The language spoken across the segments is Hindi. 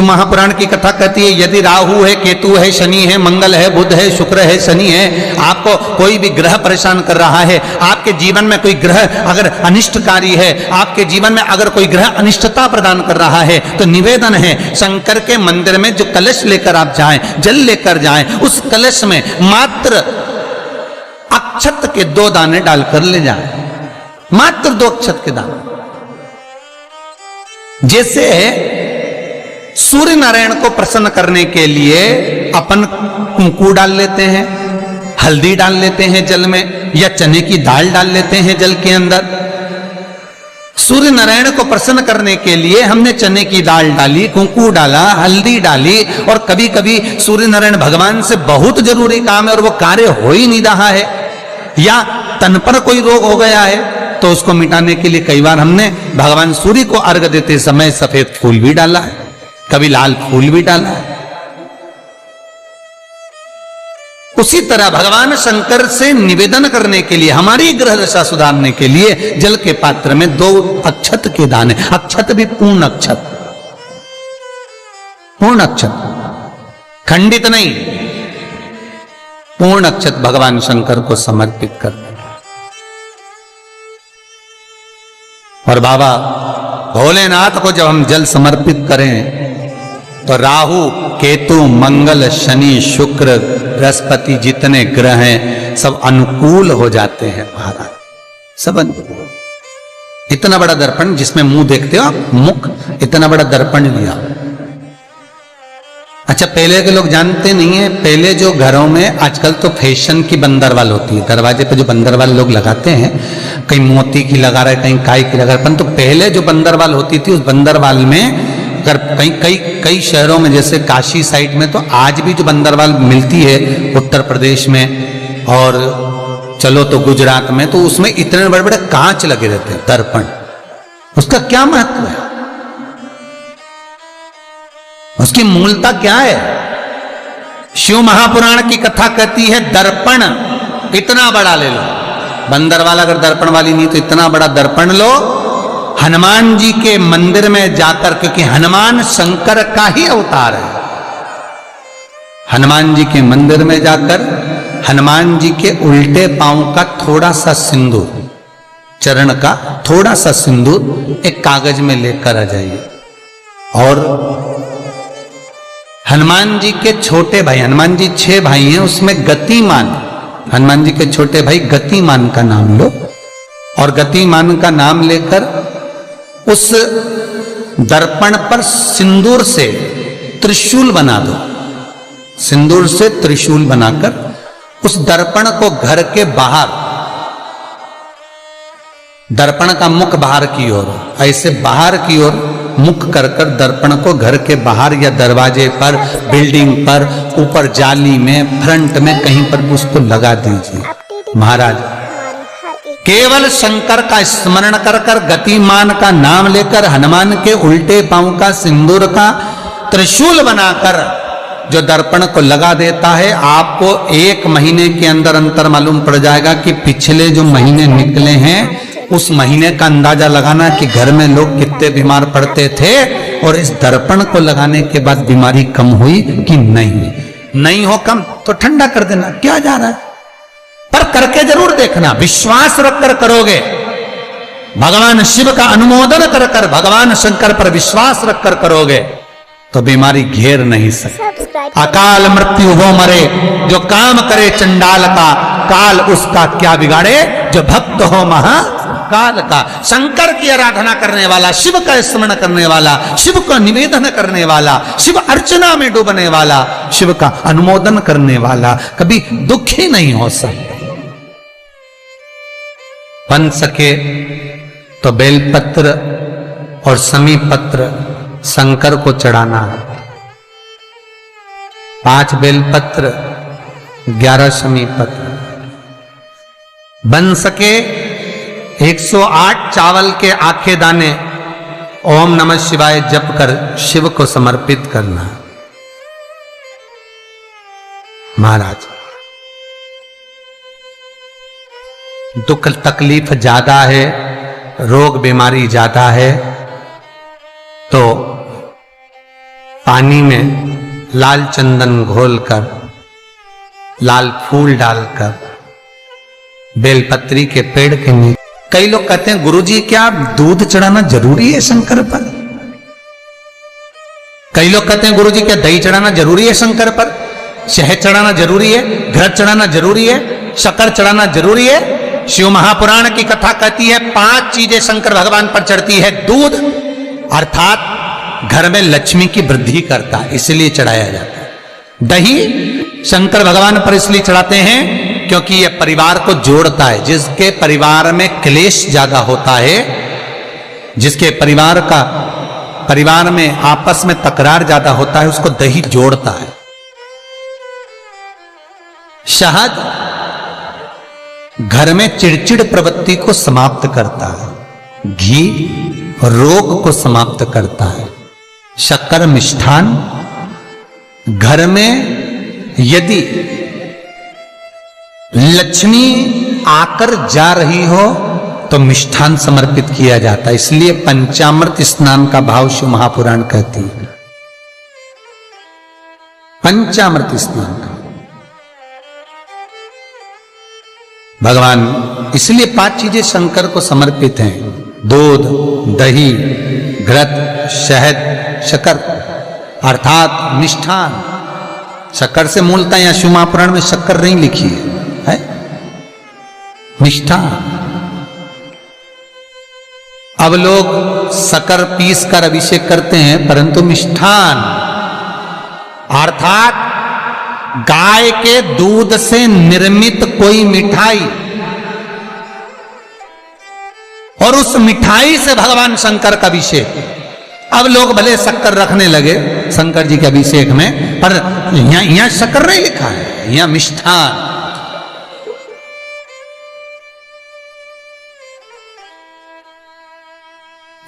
महापुराण की कथा कहती है यदि राहु है, केतु है, शनि है, मंगल है, बुध है, शुक्र है, शनि है, आपको कोई भी ग्रह परेशान कर रहा है, आपके जीवन में कोई ग्रह अगर अनिष्टकारी है, आपके जीवन में अगर कोई ग्रह अनिष्टता प्रदान कर रहा है, तो निवेदन है शंकर के मंदिर में जो कलश लेकर आप जाएं, जल लेकर जाएं, उस कलश में मात्र अक्षत के 2 दाने डालकर ले जाएं, मात्र 2 अक्षत के दाने। जैसे सूर्य नारायण को प्रसन्न करने के लिए अपन कुंकू डाल लेते हैं, हल्दी डाल लेते हैं जल में, या चने की दाल डाल लेते हैं जल के अंदर। सूर्य नारायण को प्रसन्न करने के लिए हमने चने की दाल डाली, कुंकू डाला, हल्दी डाली, और कभी कभी सूर्य नारायण भगवान से बहुत जरूरी काम है और वो कार्य हो ही नहीं रहा है, या तन पर कोई रोग हो गया है, तो उसको मिटाने के लिए कई बार हमने भगवान सूर्य को अर्घ देते समय सफेद फूल भी डाला है, कभी लाल फूल भी डाला है। उसी तरह भगवान शंकर से निवेदन करने के लिए, हमारी ग्रह दशा सुधारने के लिए जल के पात्र में 2 अक्षत के दाने, अक्षत भी पूर्ण अक्षत, पूर्ण अक्षत, खंडित नहीं, पूर्ण अक्षत भगवान शंकर को समर्पित कर दें। और बाबा भोलेनाथ को जब हम जल समर्पित करें तो राहु, केतु, मंगल, शनि, शुक्र, बृहस्पति जितने ग्रह हैं सब अनुकूल हो जाते हैं महाराज, सब अनुकूल। इतना बड़ा दर्पण जिसमें मुंह देखते हो आप, मुख, इतना बड़ा दर्पण लिया। अच्छा, पहले के लोग जानते नहीं है, पहले जो घरों में, आजकल तो फैशन की बंदरवाल होती है, दरवाजे पे जो बंदरवाल लोग लगाते हैं, कहीं मोती की लगा रहे, कहीं काय की लगा रहे, परंतु पहले जो बंदरवाल होती थी उस बंदरवाल में अगर कई शहरों में, जैसे काशी साइड में, तो आज भी जो बंदरवाल मिलती है उत्तर प्रदेश में, और चलो तो गुजरात में, तो उसमें इतने बड़े बड़े कांच लगे रहते हैं, दर्पण। उसका क्या महत्व है, उसकी मूलता क्या है? शिव महापुराण की कथा कहती है दर्पण इतना बड़ा ले लो, बंदरवाल अगर दर्पण वाली नहीं तो इतना बड़ा दर्पण लो, हनुमान जी के मंदिर में जाकर, क्योंकि हनुमान शंकर का ही अवतार है, हनुमान जी के मंदिर में जाकर हनुमान जी के उल्टे पांव का थोड़ा सा सिंदूर, चरण का थोड़ा सा सिंदूर एक कागज में लेकर आ जाइए, और हनुमान जी के छोटे भाई, हनुमान जी 6 भाई हैं, उसमें गतिमान, हनुमान जी के छोटे भाई गतिमान का नाम लो, और गतिमान का नाम लेकर उस दर्पण पर सिंदूर से त्रिशूल बना दो, सिंदूर से त्रिशूल बनाकर उस दर्पण को घर के बाहर, दर्पण का मुख बाहर की ओर, ऐसे बाहर की ओर मुख कर कर दर्पण को घर के बाहर या दरवाजे पर, बिल्डिंग पर, ऊपर जाली में, फ्रंट में, कहीं पर भी उसको लगा दीजिए। महाराज केवल शंकर का स्मरण कर कर, गतिमान का नाम लेकर, हनुमान के उल्टे पांव का सिंदूर का त्रिशूल बनाकर जो दर्पण को लगा देता है, आपको 1 महीने के अंदर अंतर मालूम पड़ जाएगा कि पिछले जो महीने निकले हैं उस महीने का अंदाजा लगाना कि घर में लोग कितने बीमार पड़ते थे, और इस दर्पण को लगाने के बाद बीमारी कम हुई कि नहीं हो कम तो ठंडा कर देना, क्या जा रहा है, पर करके जरूर देखना, विश्वास रखकर करोगे, भगवान शिव का अनुमोदन कर कर, भगवान शंकर पर विश्वास रखकर करोगे तो बीमारी घेर नहीं सकती। अकाल मृत्यु हो मरे जो काम करे चंडाल का, काल उसका क्या बिगाड़े जो भक्त हो महाकाल का। शंकर की आराधना करने वाला, शिव का स्मरण करने वाला, शिव का निवेदन करने वाला, शिव अर्चना में डूबने वाला, शिव का अनुमोदन करने वाला कभी दुखी नहीं हो सकता। बन सके तो बेलपत्र और समी पत्र शंकर को चढ़ाना है, 5 बेलपत्र, 11 समी पत्र। बन सके 108 चावल के आखे दाने ओम नमः शिवाय जप कर शिव को समर्पित करना। महाराज दुख तकलीफ ज्यादा है, रोग बीमारी ज्यादा है, तो पानी में लाल चंदन घोलकर, लाल फूल डालकर, बेलपत्री के पेड़ के नीचे। कई लोग कहते हैं गुरुजी क्या दूध चढ़ाना जरूरी है शंकर पर? कई लोग कहते हैं गुरुजी क्या दही चढ़ाना जरूरी है शंकर पर? शहद चढ़ाना जरूरी है? घृत चढ़ाना जरूरी है? शक्कर चढ़ाना जरूरी है? शिव महापुराण की कथा कहती है 5 चीजें शंकर भगवान पर चढ़ती है। दूध अर्थात घर में लक्ष्मी की वृद्धि करता है, इसलिए चढ़ाया जाता है। दही शंकर भगवान पर इसलिए चढ़ाते हैं क्योंकि यह परिवार को जोड़ता है। जिसके परिवार में क्लेश ज्यादा होता है, जिसके परिवार में आपस में तकरार ज्यादा होता है, उसको दही जोड़ता है। शहद घर में चिड़चिड़ प्रवृत्ति को समाप्त करता है। घी रोग को समाप्त करता है। शक्कर मिष्ठान घर में यदि लक्ष्मी आकर जा रही हो तो मिष्ठान समर्पित किया जाता है। इसलिए पंचामृत स्नान का भाव शिव महापुराण कहती है। पंचामृत स्नान का भगवान, इसलिए 5 चीजें शंकर को समर्पित हैं। दूध, दही, घृत, शहद, शक्कर अर्थात मिष्ठान। शक्कर से मूलतः यहां शिव महापुराण में शक्कर नहीं लिखी है, मिष्ठान। अब लोग शक्कर पीस कर अभिषेक करते हैं, परंतु मिष्ठान अर्थात गाय के दूध से निर्मित कोई मिठाई, और उस मिठाई से भगवान शंकर का अभिषेक। अब लोग भले शक्कर रखने लगे शंकर जी के अभिषेक में, पर यहां शक्कर नहीं लिखा है, यहां मिष्ठान।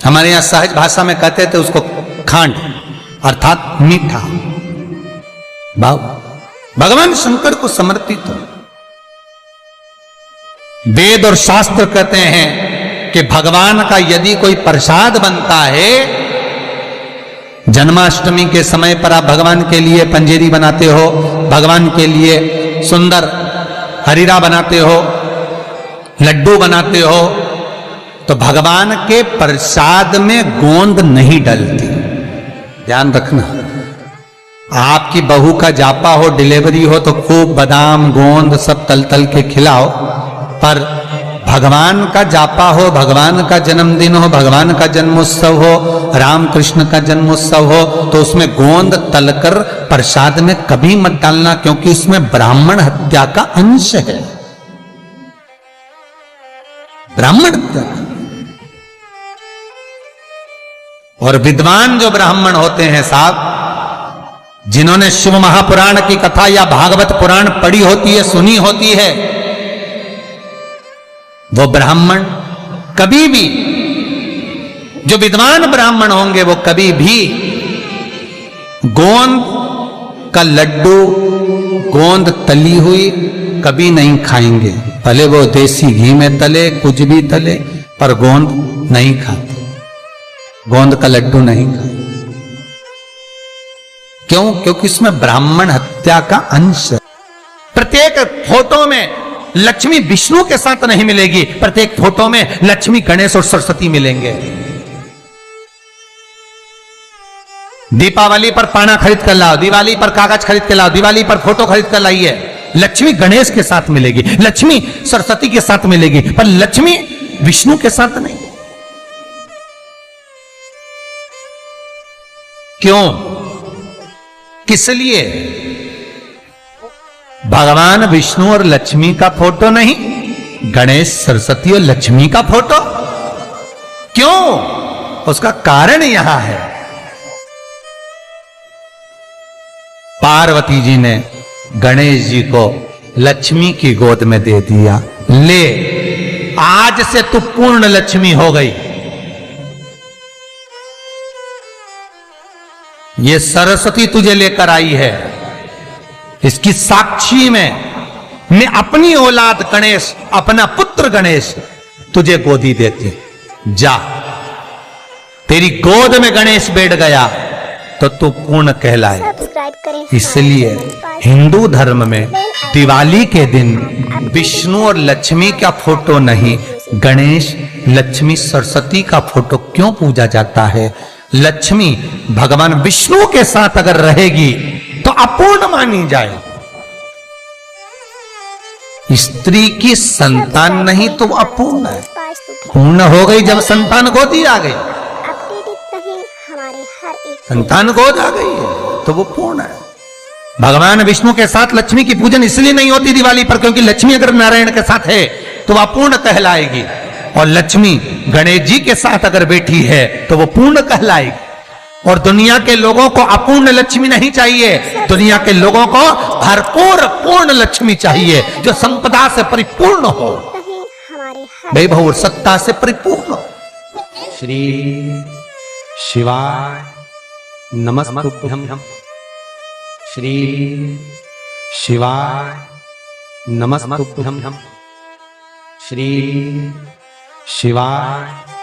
हमारे यहां सहज भाषा में कहते थे उसको खांड अर्थात मीठा भाव भगवान शंकर को समर्पित हो। वेद और शास्त्र कहते हैं कि भगवान का यदि कोई प्रसाद बनता है, जन्माष्टमी के समय पर आप भगवान के लिए पंजेरी बनाते हो, भगवान के लिए सुंदर हरीरा बनाते हो, लड्डू बनाते हो, तो भगवान के प्रसाद में गोंद नहीं डलती। ध्यान रखना, आपकी बहू का जापा हो, डिलीवरी हो तो खूब बादाम गोंद सब तल तल के खिलाओ, पर भगवान का जापा हो, भगवान का जन्मदिन हो, भगवान का जन्मोत्सव हो, राम कृष्ण का जन्मोत्सव हो, तो उसमें गोंद तलकर प्रसाद में कभी मत डालना, क्योंकि इसमें ब्राह्मण हत्या का अंश है। ब्राह्मण हत्या। और विद्वान जो ब्राह्मण होते हैं साहब, जिन्होंने शिव महापुराण की कथा या भागवत पुराण पढ़ी होती है, सुनी होती है, वो ब्राह्मण कभी भी, जो विद्वान ब्राह्मण होंगे वो कभी भी गोंद का लड्डू, गोंद तली हुई कभी नहीं खाएंगे। भले वो देसी घी में तले, कुछ भी तले, पर गोंद नहीं खाते, गोंद का लड्डू नहीं खाते। क्यों? क्योंकि इसमें ब्राह्मण हत्या का अंश है। प्रत्येक फोटो में लक्ष्मी विष्णु के साथ नहीं मिलेगी, प्रत्येक फोटो में लक्ष्मी गणेश और सरस्वती मिलेंगे। दीपावली पर पाना खरीद कर लाओ, दिवाली पर कागज खरीद कर लाओ, दिवाली पर फोटो खरीद कर लाइए, लक्ष्मी गणेश के साथ मिलेगी, लक्ष्मी सरस्वती के साथ मिलेगी, पर लक्ष्मी विष्णु के साथ नहीं। क्यों? किस लिए? भगवान विष्णु और लक्ष्मी का फोटो नहीं, गणेश सरस्वती और लक्ष्मी का फोटो। क्यों? उसका कारण यहां है, पार्वती जी ने गणेश जी को लक्ष्मी की गोद में दे दिया, ले आज से तू पूर्ण लक्ष्मी हो गई। ये सरस्वती तुझे लेकर आई है, इसकी साक्षी में मैं अपनी औलाद गणेश, अपना पुत्र गणेश तुझे गोदी देती। जा, तेरी गोद में गणेश बैठ गया, तो तू पूर्ण कहलाए। सब्सक्राइब करें। इसलिए हिंदू धर्म में दिवाली के दिन विष्णु और लक्ष्मी का फोटो नहीं, गणेश, लक्ष्मी, सरस्वती का फोटो क्यों पूजा जाता है? लक्ष्मी भगवान विष्णु के साथ अगर रहेगी तो अपूर्ण मानी जाए। स्त्री की संतान नहीं तो अपूर्ण है, पूर्ण हो गई जब संतान गोदी आ गई। हमारे हर एक संतान गोद आ गई है तो वो पूर्ण है। भगवान विष्णु के साथ लक्ष्मी की पूजन इसलिए नहीं होती दिवाली पर, क्योंकि लक्ष्मी अगर नारायण के साथ है तो वह पूर्ण कहलाएगी, और लक्ष्मी गणेश जी के साथ अगर बैठी है तो वो पूर्ण कहलाएगी। और दुनिया के लोगों को अपूर्ण लक्ष्मी नहीं चाहिए, दुनिया के लोगों को भरपूर पूर्ण लक्ष्मी चाहिए, जो संपदा से परिपूर्ण हो, हमारे हर वैभव और सत्ता से परिपूर्ण हो। श्री शिवाय नमस्तुभ्यं। श्री शिवाय नमस्तुभ्यं। श्री शिवाय